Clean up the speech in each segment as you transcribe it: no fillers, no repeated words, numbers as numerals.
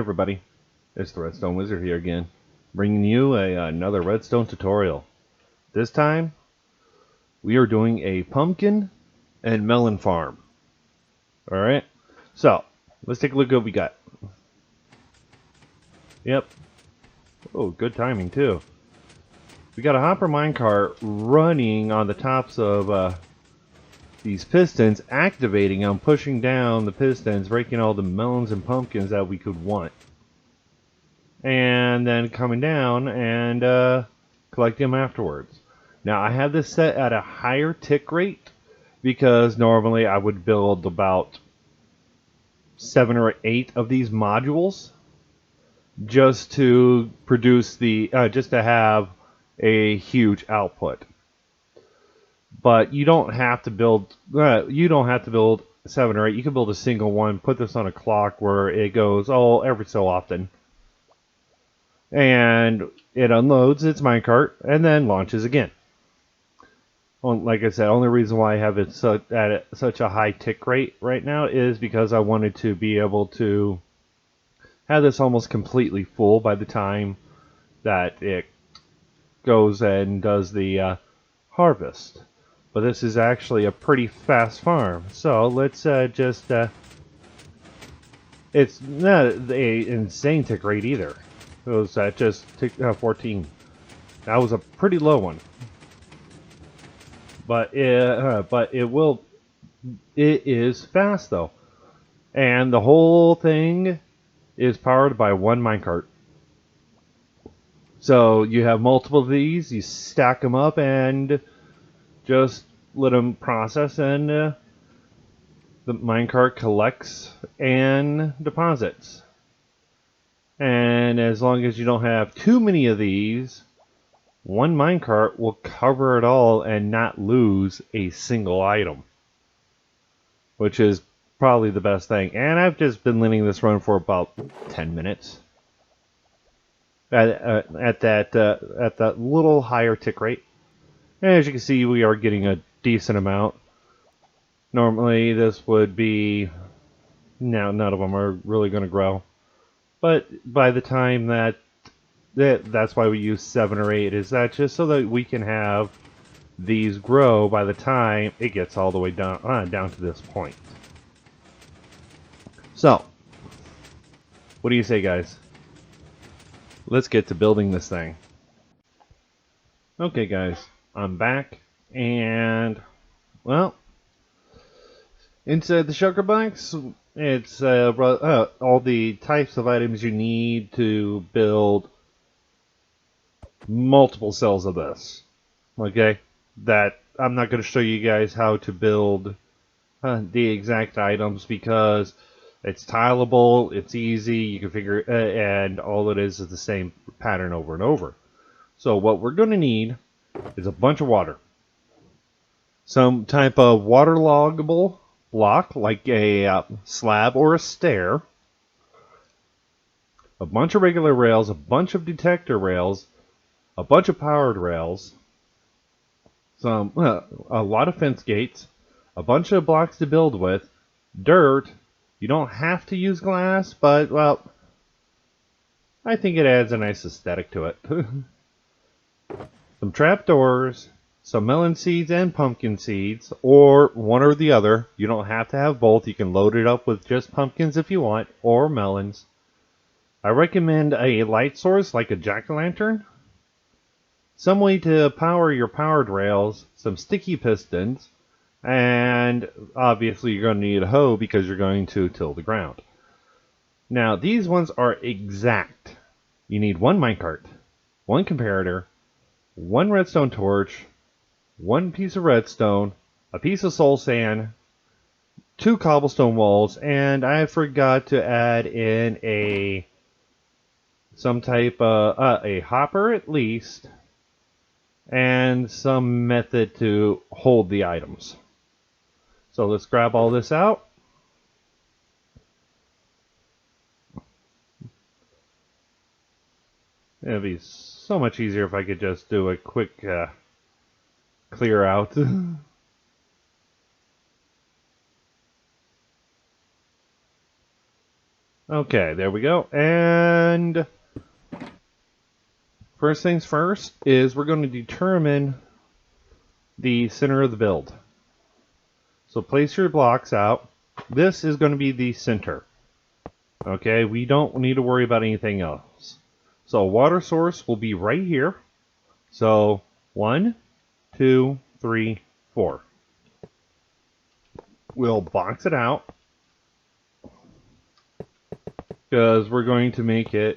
everybody, it's the Redstone Wizard here again, bringing you another Redstone tutorial. This time, we are doing a pumpkin and melon farm. Alright, so, let's take a look at what we got. Yep. Oh, good timing too. We got a hopper minecart running on the tops of these pistons, activating them, pushing down the pistons, breaking all the melons and pumpkins that we could want. And then coming down and collecting them afterwards. Now I have this set at a higher tick rate because normally I would build about 7 or 8 of these modules just to produce the just to have a huge output. But you don't have to build 7 or 8. You can build a single one, put this on a clock where it goes every so often. And it unloads its minecart and then launches again. Well, like I said, only reason why I have it at such a high tick rate right now is because I wanted to be able to have this almost completely full by the time that it goes and does the harvest. But this is actually a pretty fast farm, so let's it's not an insane tick rate either. It was just 14. That was a pretty low one. But it is fast though. And the whole thing is powered by one minecart. So you have multiple of these, you stack them up and just let them process, and the minecart collects and deposits. And as long as you don't have too many of these, one minecart will cover it all and not lose a single item, which is probably the best thing. And I've just been letting this run for about 10 minutes at that little higher tick rate. And as you can see, we are getting a decent amount. Normally this would be, now none of them are really going to grow. But by the time that's why we use 7 or 8, is that just so that we can have these grow by the time it gets all the way down to this point. So, what do you say, guys? Let's get to building this thing. Okay, guys, I'm back, and well, inside the sugar box, it's all the types of items you need to build multiple cells of this. Okay, that I'm not going to show you guys how to build the exact items because it's tileable, it's easy, you can figure, and all it is the same pattern over and over. So what we're going to need is a bunch of water, some type of waterloggable block like a slab or a stair, a bunch of regular rails, a bunch of detector rails, a bunch of powered rails, a lot of fence gates, a bunch of blocks to build with, dirt. You don't have to use glass, but well, I think it adds a nice aesthetic to it. Some trapdoors, some melon seeds and pumpkin seeds, or one or the other. You don't have to have both. You can load it up with just pumpkins if you want, or melons. I recommend a light source like a jack-o'-lantern, some way to power your powered rails, some sticky pistons, and obviously you're going to need a hoe because you're going to till the ground. Now these ones are exact. You need one minecart, one comparator, one redstone torch, one piece of redstone, a piece of soul sand, 2 cobblestone walls, and I forgot to add in some type of a hopper at least, and some method to hold the items. So let's grab all this out. It'd be so much easier if I could just do a quick clear out. Okay, there we go. And first things first is we're going to determine the center of the build. So place your blocks out. This is going to be the center. Okay, we don't need to worry about anything else. So water source will be right here. So 1, 2, 3, 4. We'll box it out because we're going to make it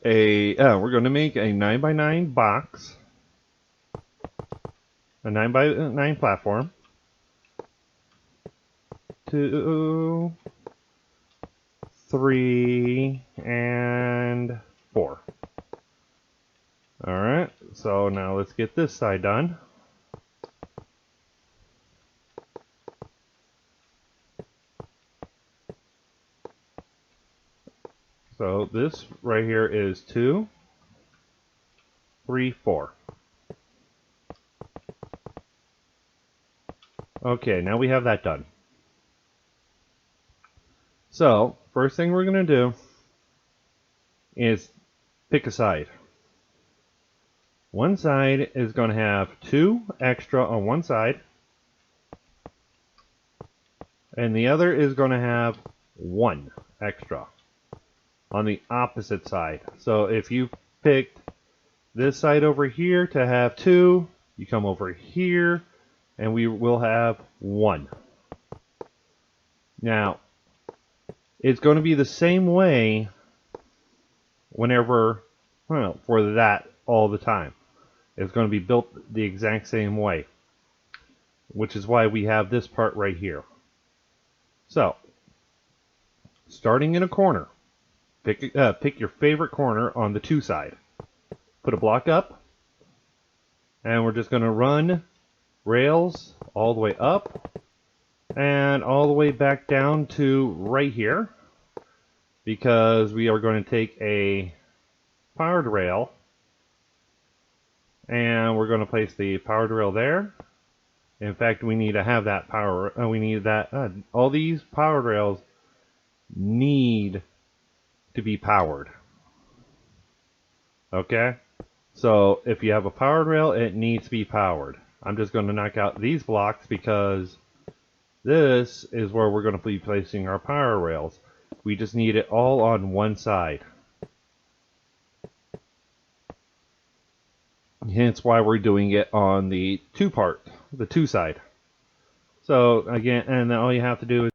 we're going to make a 9x9 box, a 9x9 platform. 2, 3, and 4. Alright, so now let's get this side done. So this right here is 2, 3, 4. Okay, now we have that done. So, first thing we're going to do is pick a side. One side is going to have 2 extra on one side, and the other is going to have 1 extra on the opposite side. So if you picked this side over here to have 2, you come over here, and we will have 1. Now, it's going to be the same way whenever, well, for that all the time. It's going to be built the exact same way, which is why we have this part right here. So, starting in a corner, pick your favorite corner on the 2 side. Put a block up, and we're just going to run rails all the way up and all the way back down to right here, because we are going to take a powered rail and we're going to place the powered rail there. In fact, we need to have that power. We need that. All these powered rails need to be powered. Okay? So if you have a powered rail, it needs to be powered. I'm just going to knock out these blocks because this is where we're going to be placing our power rails. We just need it all on one side. Hence why we're doing it on the 2 side. So again, and then all you have to do is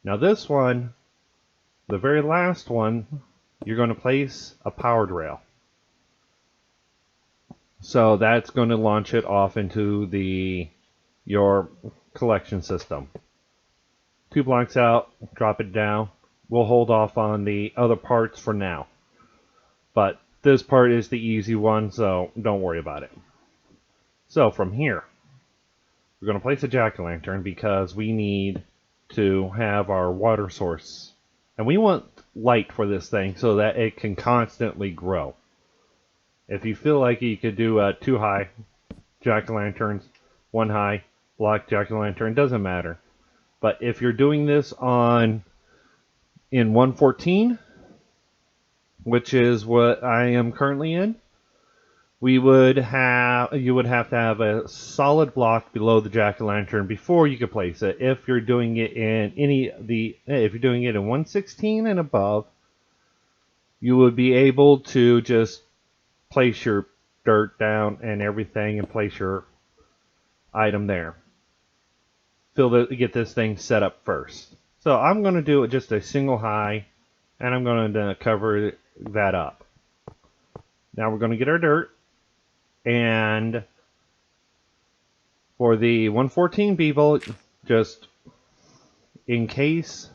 now this one, the very last one, you're going to place a powered rail. So that's going to launch it off into your collection system. 2 blocks out, drop it down. We'll hold off on the other parts for now. But this part is the easy one, so don't worry about it. So from here, we're going to place a jack-o'-lantern because we need to have our water source. And we want light for this thing so that it can constantly grow. If you feel like you could do 2 high jack-o'-lanterns, 1 high block jack-o'-lantern, doesn't matter. But if you're doing this in 114, which is what I am currently in, you would have to have a solid block below the jack-o'-lantern before you could place it. If you're doing it in if you're doing it in 116 and above, you would be able to just place your dirt down and everything and place your item there. Get this thing set up first. So I'm going to do it just a single high, and I'm going to cover that up. Now we're going to get our dirt, and for the 114 people, just in case,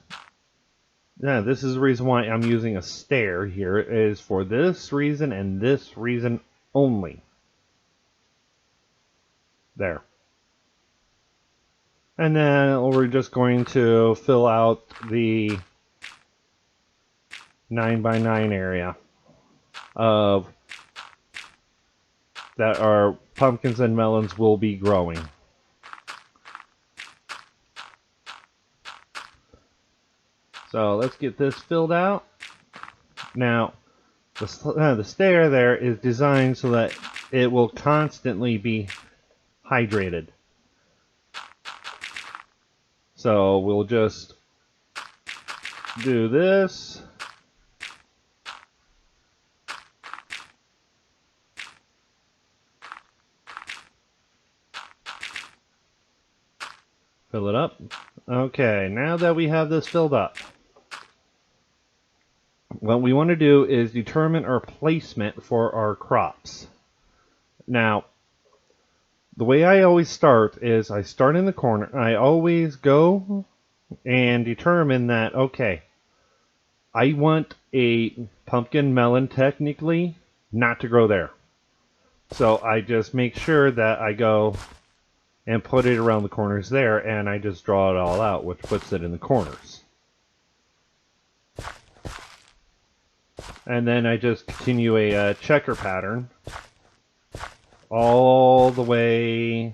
this is the reason why I'm using a stair here, is for this reason and this reason only. There. And then we're just going to fill out the 9x9 area of that our pumpkins and melons will be growing. So let's get this filled out. Now, the stair there is designed so that it will constantly be hydrated. So we'll just do this. Fill it up. Okay, now that we have this filled up, what we want to do is determine our placement for our crops. Now, the way I always start is I start in the corner. I always go and determine that, okay, I want a pumpkin melon technically not to grow there. So I just make sure that I go and put it around the corners there, and I just draw it all out, which puts it in the corners. And then I just continue a checker pattern all the way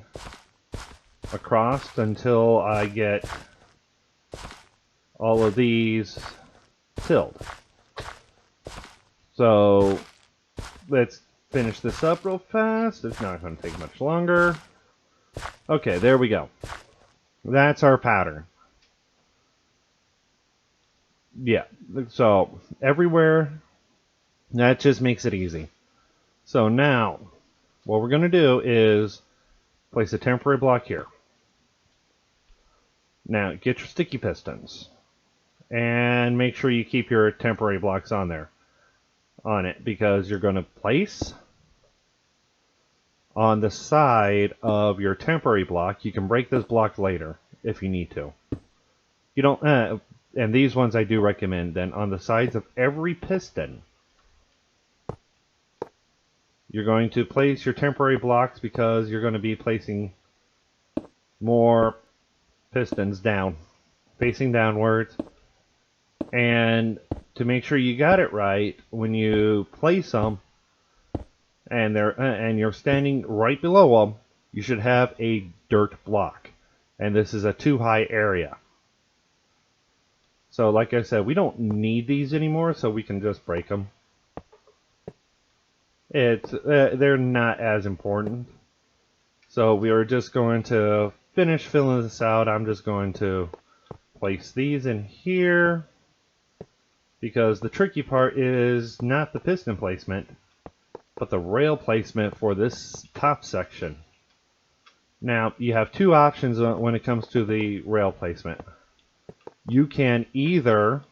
across until I get all of these tilled. So let's finish this up real fast. It's not going to take much longer. Okay, there we go. That's our pattern. Yeah, so everywhere, that just makes it easy. So now, what we're going to do is place a temporary block here. Now, get your sticky pistons. And make sure you keep your temporary blocks on it, because you're going to place on the side of your temporary block. You can break this block later if you need to. You don't, and these ones I do recommend. Then on the sides of every piston, you're going to place your temporary blocks, because you're going to be placing more pistons down, facing downwards. And to make sure you got it right, when you place them, and you're standing right below them, you should have a dirt block. And this is a too high area. So like I said, we don't need these anymore, so we can just break them. They're not as important. So we are just going to finish filling this out. I'm just going to place these in here, because the tricky part is not the piston placement, but the rail placement for this top section. Now, you have two options when it comes to the rail placement. You can either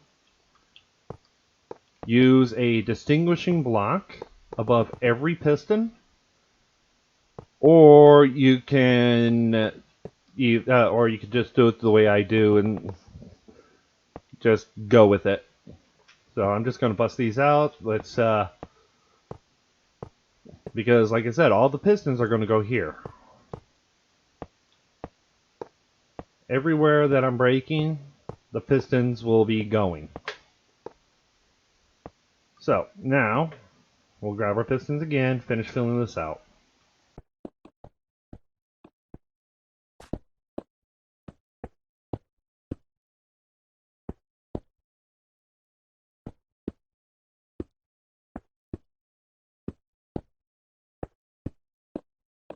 use a distinguishing block above every piston, or you can just do it the way I do and just go with it. So I'm just going to bust these out. Let's because like I said, all the pistons are going to go here. Everywhere that I'm breaking, the pistons will be going. So now we'll grab our pistons again, finish filling this out.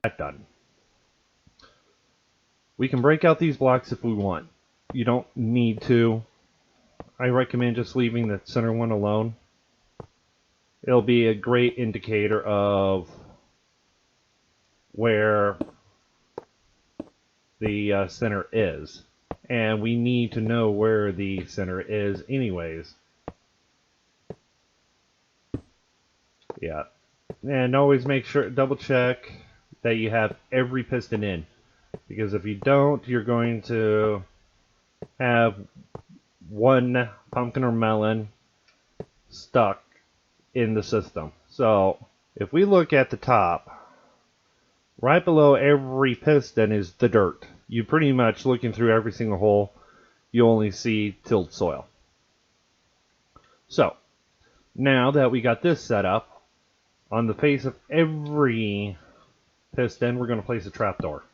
That done. We can break out these blocks if we want. You don't need to. I recommend just leaving the center one alone. It'll be a great indicator of where the center is. And we need to know where the center is anyways. Yeah. And always make sure, double check that you have every piston in. Because if you don't, you're going to have one pumpkin or melon stuck in the system. So if we look at the top, right below every piston is the dirt. You pretty much, looking through every single hole, you only see tilled soil. So Now that we got this set up, on the face of every piston, we're going to place a trapdoor.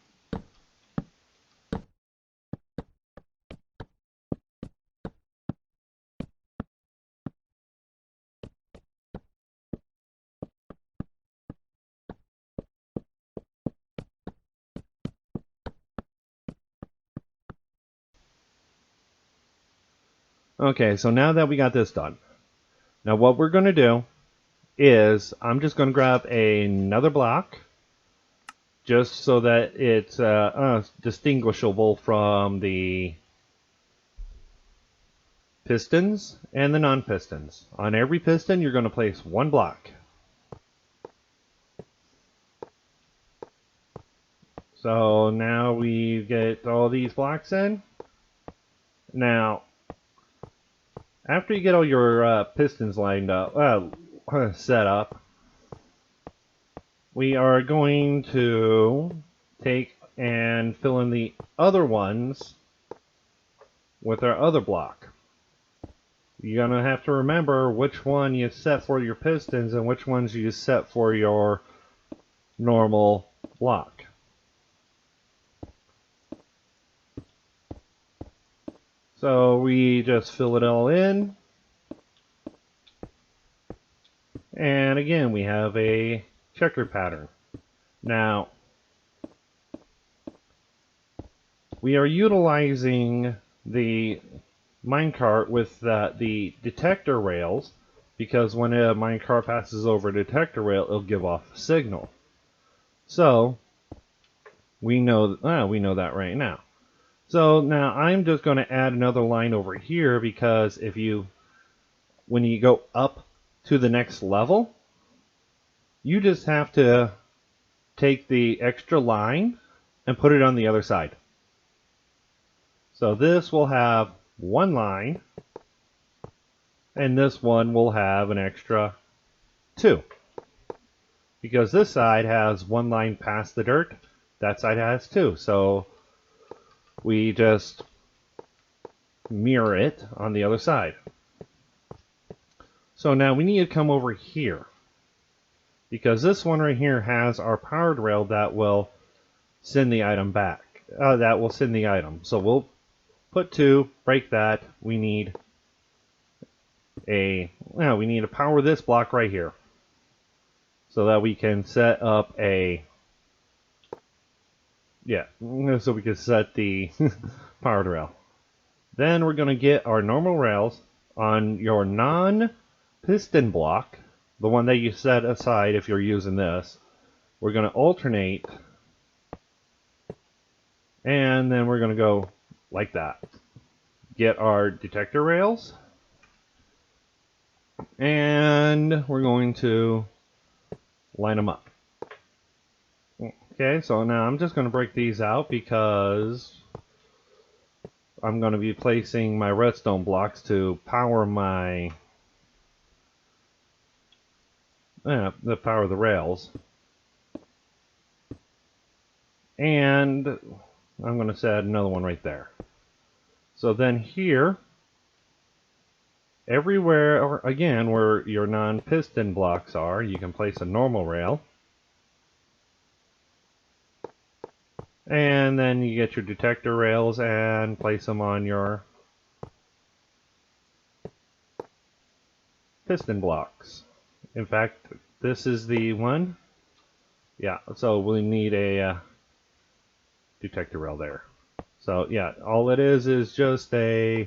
Okay, so now that we got this done, now what we're going to do is I'm just going to grab another block just so that it's distinguishable from the pistons and the non-pistons. On every piston, you're going to place one block. So now we get all these blocks in. Now, after you get all your pistons lined up, set up, we are going to take and fill in the other ones with our other block. You're going to have to remember which one you set for your pistons and which ones you set for your normal block. So we just fill it all in. And again, we have a checker pattern. Now, we are utilizing the minecart with the detector rails because when a minecart passes over a detector rail, it'll give off a signal. So, we know that right now. So now I'm just going to add another line over here because when you go up to the next level, you just have to take the extra line and put it on the other side. So this will have one line, and this one will have an extra two. Because this side has one line past the dirt, that side has two. So we just mirror it on the other side. So now we need to come over here, because this one right here has our powered rail that will send the item back. That will send the item. So we'll put two, break that. We need to power this block right here, so that we can set up so we can set the powered rail. Then we're going to get our normal rails on your non-piston block, the one that you set aside if you're using this. We're going to alternate, and then we're going to go like that. Get our detector rails, and we're going to line them up. Okay, so now I'm just going to break these out because I'm going to be placing my redstone blocks to power the rails. And I'm going to set another one right there. So then here, everywhere, again, where your non-piston blocks are, you can place a normal rail. And then you get your detector rails and place them on your piston blocks. In fact, this is the one. Yeah, so we need a detector rail there. So yeah, all it is just a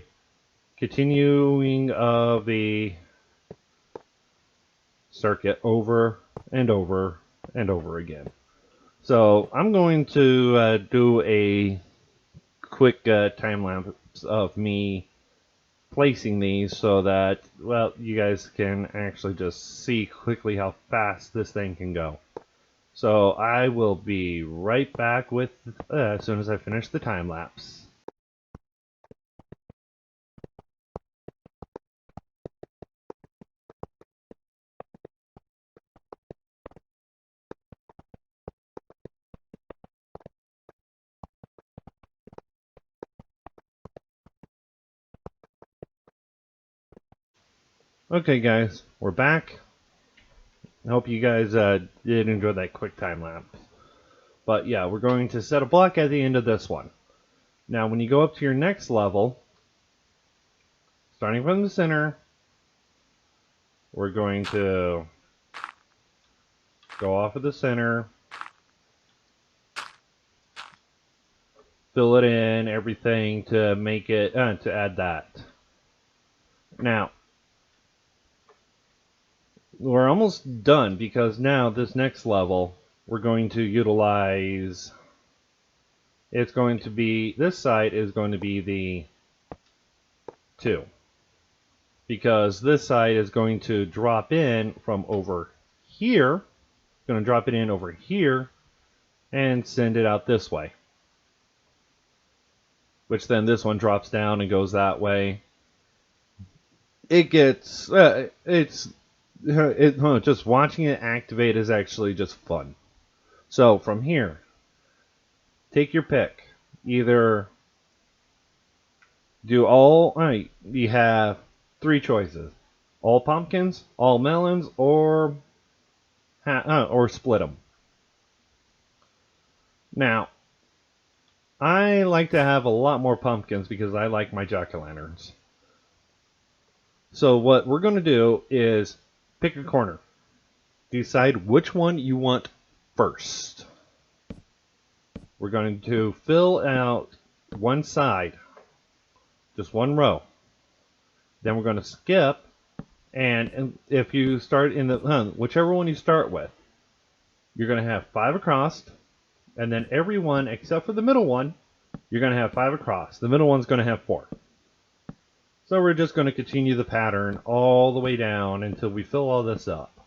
continuing of the circuit over and over and over again. So I'm going to do a quick time lapse of me placing these so that, well, you guys can actually just see quickly how fast this thing can go. So I will be right back with as soon as I finish the time lapse. Okay, guys, we're back. I hope you guys did enjoy that quick time lapse. But yeah, we're going to set a block at the end of this one. Now, when you go up to your next level, starting from the center, we're going to go off of the center, fill it in, everything to make it, to add that. Now, we're almost done because now this next level, we're going to utilize, it's going to be, this side is going to be the 2. Because this side is going to drop in from over here, going to drop it in over here, and send it out this way. Which then this one drops down and goes that way. It gets, just watching it activate is actually just fun. So from here, take your pick. Either do all, alright, you have 3 choices. All pumpkins, all melons, or split them. Now, I like to have a lot more pumpkins because I like my jack-o'-lanterns. So what we're going to do is pick a corner. Decide which one you want first. We're going to fill out one side, just one row. Then we're going to skip, and if you start in the, whichever one you start with, you're going to have 5 across, and then every one except for the middle one, you're going to have 5 across. The middle one's going to have 4. So we're just going to continue the pattern all the way down until we fill all this up.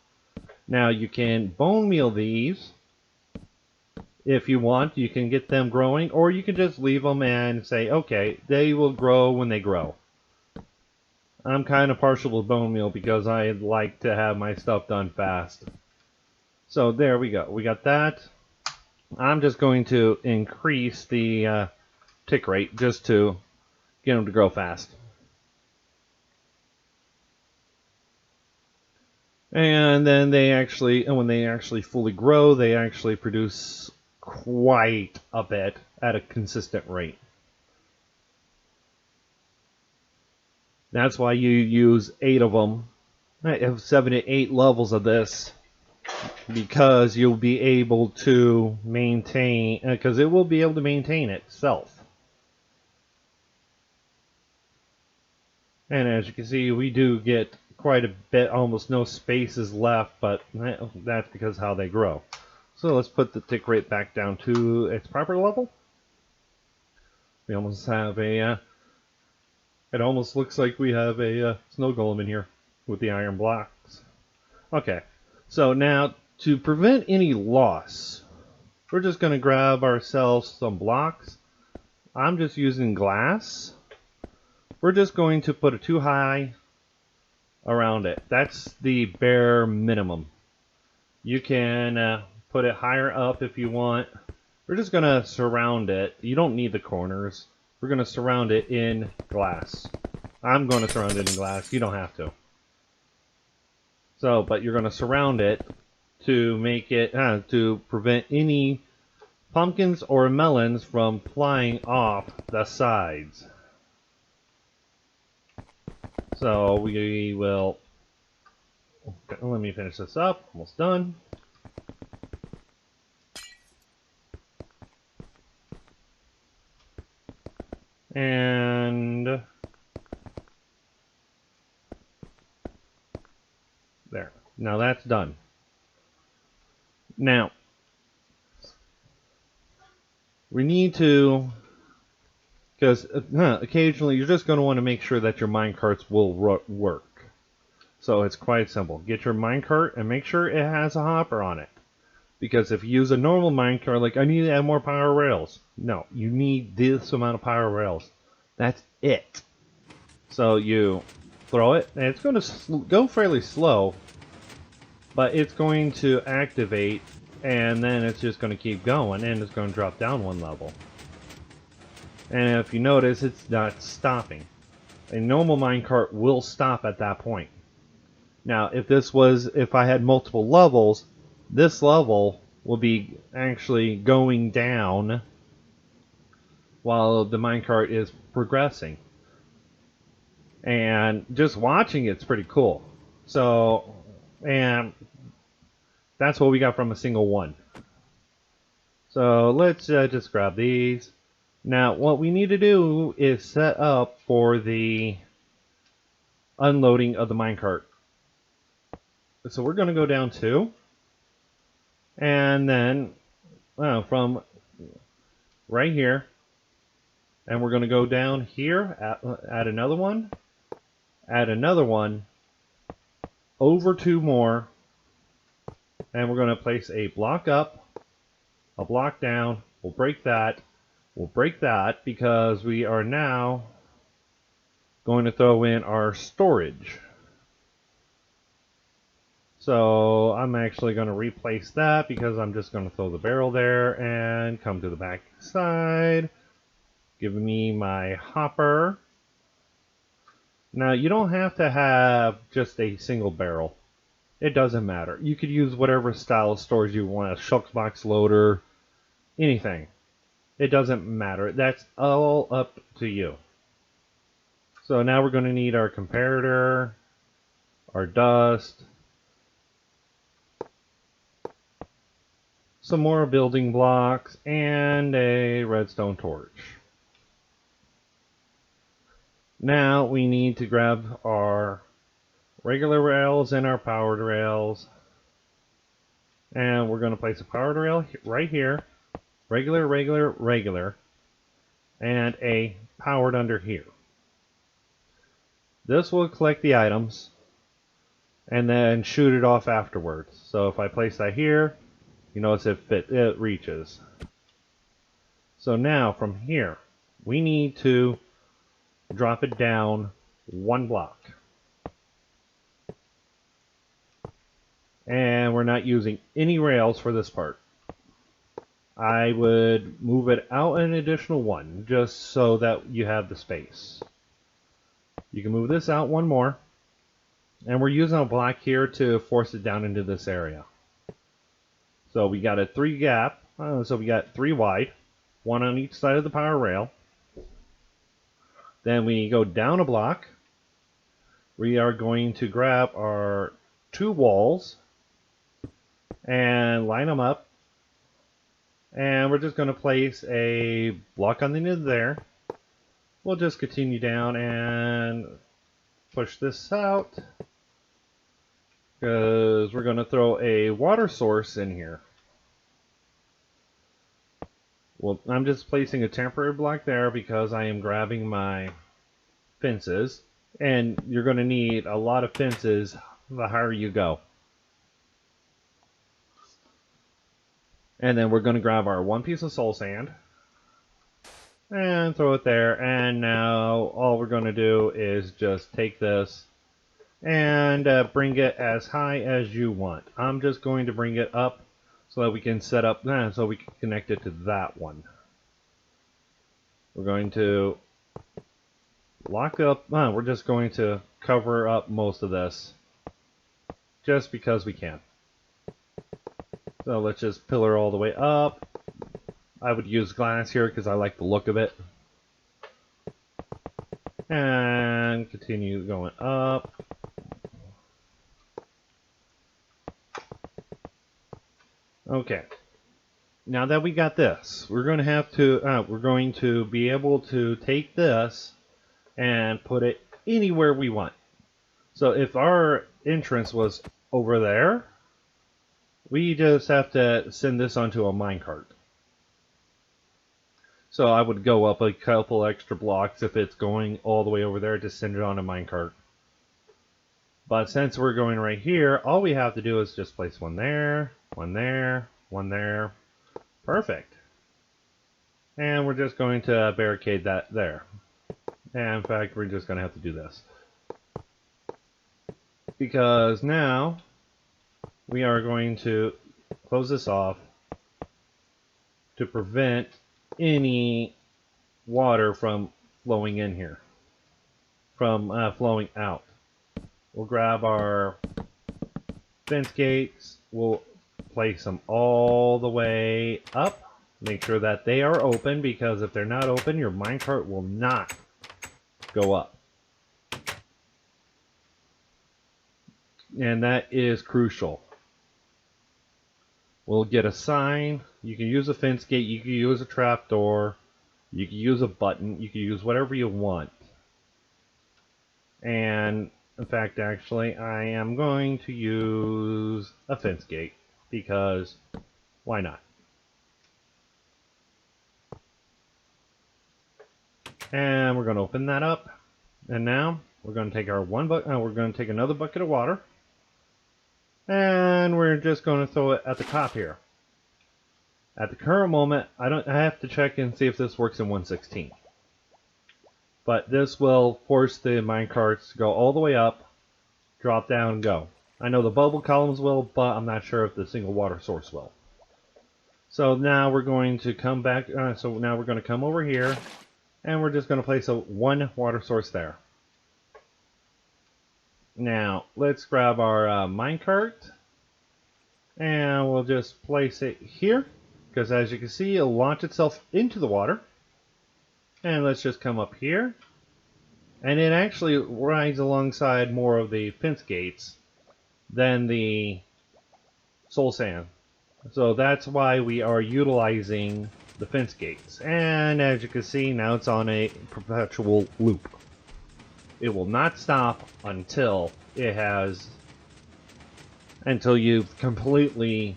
Now you can bone meal these if you want. You can get them growing, or you can just leave them and say, okay, they will grow when they grow. I'm kind of partial to bone meal because I like to have my stuff done fast. So there we go. We got that. I'm just going to increase the tick rate just to get them to grow fast. And then they actually, and when they actually fully grow, they actually produce quite a bit at a consistent rate. That's why you use 8 of them. I have 7 to 8 levels of this, because you'll be able to maintain, because it will be able to maintain itself. And as you can see, we do get quite a bit, almost no spaces left, but that's because how they grow. So let's put the tick rate back down to its proper level. We almost have a, it almost looks like we have a snow golem in here with the iron blocks. Okay, so now to prevent any loss, we're just going to grab ourselves some blocks. I'm just using glass. We're just going to put a 2 high around it. That's the bare minimum. You can put it higher up if you want. We're just going to surround it. You don't need the corners. We're going to surround it in glass. I'm going to surround it in glass. You don't have to. So, but you're going to surround it to make it, to prevent any pumpkins or melons from flying off the sides. So we will, let me finish this up, almost done. And there, now that's done. Now, we need to, because occasionally you're just going to want to make sure that your minecarts will work. So it's quite simple. Get your minecart and make sure it has a hopper on it. Because if you use a normal minecart, like I need to add more power rails. No, you need this amount of power rails. That's it. So you throw it, and it's going to go fairly slow, but it's going to activate, and then it's just going to keep going, and it's going to drop down 1 level. And if you notice, it's not stopping. A normal minecart will stop at that point. Now, if I had multiple levels, this level will be actually going down while the minecart is progressing. And just watching it's pretty cool. So, and that's what we got from a single one. So let's just grab these. Now, what we need to do is set up for the unloading of the minecart. So we're going to go down 2. And then from right here, and we're going to go down here, add another one, over 2 more, and we're going to place a block up, a block down. We'll break that because we are now going to throw in our storage. So I'm actually going to replace that because I'm just going to throw the barrel there and come to the back side. Give me my hopper. Now you don't have to have just a single barrel. It doesn't matter. You could use whatever style of storage you want, a shulk box loader, anything. It doesn't matter. That's all up to you. So now we're going to need our comparator, our dust, some more building blocks, and a redstone torch. Now we need to grab our regular rails and our powered rails. And we're going to place a powered rail right here. Regular. And a powered under here. This will collect the items and then shoot it off afterwards. So if I place that here, you notice it reaches. So now from here, we need to drop it down 1 block. And we're not using any rails for this part. I would move it out an additional 1 just so that you have the space. You can move this out 1 more. And we're using a block here to force it down into this area. So we got a 3 gap. So we got 3 wide. 1 on each side of the power rail. Then we go down a block. We are going to grab our 2 walls and line them up. And we're just going to place a block on the end of there. We'll just continue down and push this out because we're going to throw a water source in here. Well, I'm just placing a temporary block there because I am grabbing my fences, and you're going to need a lot of fences the higher you go. And then we're going to grab our 1 piece of soul sand and throw it there. And now all we're going to do is just take this and bring it as high as you want. I'm just going to bring it up so that we can set up, so we can connect it to that one. We're going to lock up, we're just going to cover up most of this just because we can. So let's just pillar all the way up. I would use glass here because I like the look of it. And continue going up. Okay. Now that we got this, we're going to be able to take this and put it anywhere we want. So if our entrance was over there, we just have to send this onto a minecart. So I would go up a couple extra blocks if it's going all the way over there to send it on a minecart. But since we're going right here, all we have to do is just place 1 there, 1 there, 1 there. Perfect. And we're just going to barricade that there. And in fact, we're just going to have to do this. Because now we are going to close this off to prevent any water from flowing in here, from flowing out. We'll grab our fence gates, we'll place them all the way up. Make sure that they are open, because if they're not open, your minecart will not go up. And that is crucial. We'll get a sign. You can use a fence gate, you can use a trapdoor, you can use a button, you can use whatever you want. And in fact, actually, I am going to use a fence gate, because why not? And we're going to open that up. And now we're going to take our we're going to take another bucket of water, and we're just going to throw it at the top here. At the current moment, I have to check and see if this works in 1.16. But this will force the minecarts to go all the way up, drop down, and go. I know the bubble columns will, but I'm not sure if the single water source will. So now we're going to come back. So now we're going to come over here, and we're just going to place one water source there. Now let's grab our minecart, and we'll just place it here, because as you can see, it'll launch itself into the water. And let's just come up here, and it actually rides alongside more of the fence gates than the soul sand. So that's why we are utilizing the fence gates. And as you can see, now it's on a perpetual loop. It will not stop until you've completely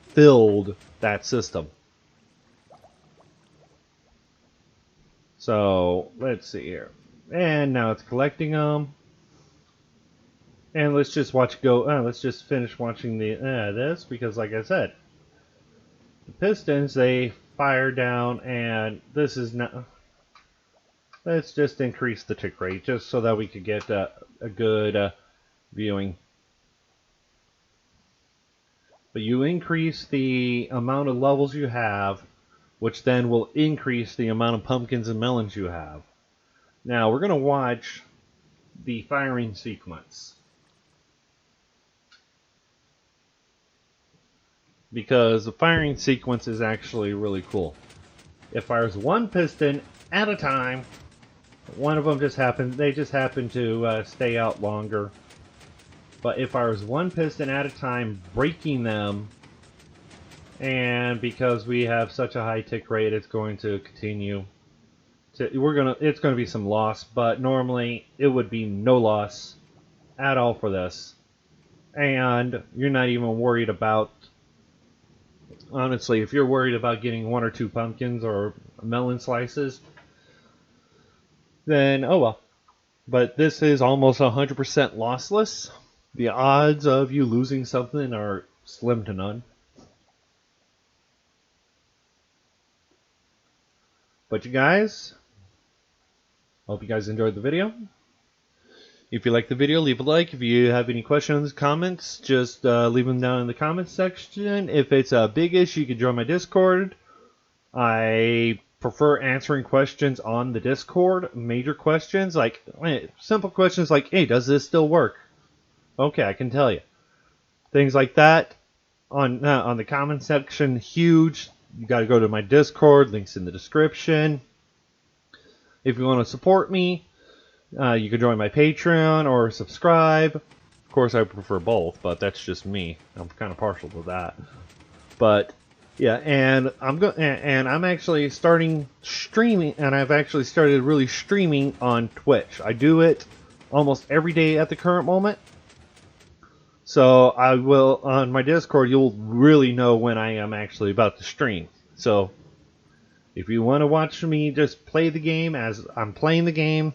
filled that system. So let's see here, and now it's collecting them. And let's just watch it go. Let's just finish watching the this, because like I said, the pistons, they fire down, and this is not. Let's just increase the tick rate just so that we could get a good viewing. But you increase the amount of levels you have, which then will increase the amount of pumpkins and melons you have. Now we're going to watch the firing sequence, because the firing sequence is actually really cool. It fires one piston at a time. One of them just happen to stay out longer. But it fires one piston at a time, breaking them. And because we have such a high tick rate, it's going to continue. It's going to be some loss, but normally it would be no loss at all for this. And you're not even worried about, honestly, if you're worried about getting 1 or 2 pumpkins or melon slices, then oh well. But this is almost 100% lossless. The odds of you losing something are slim to none. But you guys, hope you guys enjoyed the video. If you liked the video, leave a like. If you have any questions, comments, just leave them down in the comments section. If it's a big issue, you can join my Discord. I prefer answering questions on the Discord. Major questions, like simple questions like, hey, does this still work? Okay, I can tell you. Things like that on the comment section, huge. You got to go to my Discord. Links in the description. If you want to support me, you can join my Patreon or subscribe. Of course, I prefer both, but that's just me. I'm kind of partial to that. But yeah, and I'm actually starting streaming, and I've actually started really streaming on Twitch. I do it almost every day at the current moment. So I will, on my Discord, you'll really know when I am actually about to stream. So if you want to watch me just play the game as I'm playing the game,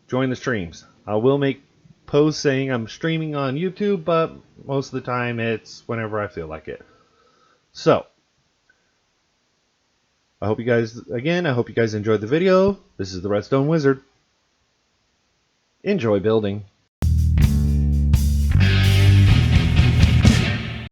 join the streams. I will make posts saying I'm streaming on YouTube, but most of the time it's whenever I feel like it. So I hope you guys enjoyed the video. This is the Redstone Wizard. Enjoy building.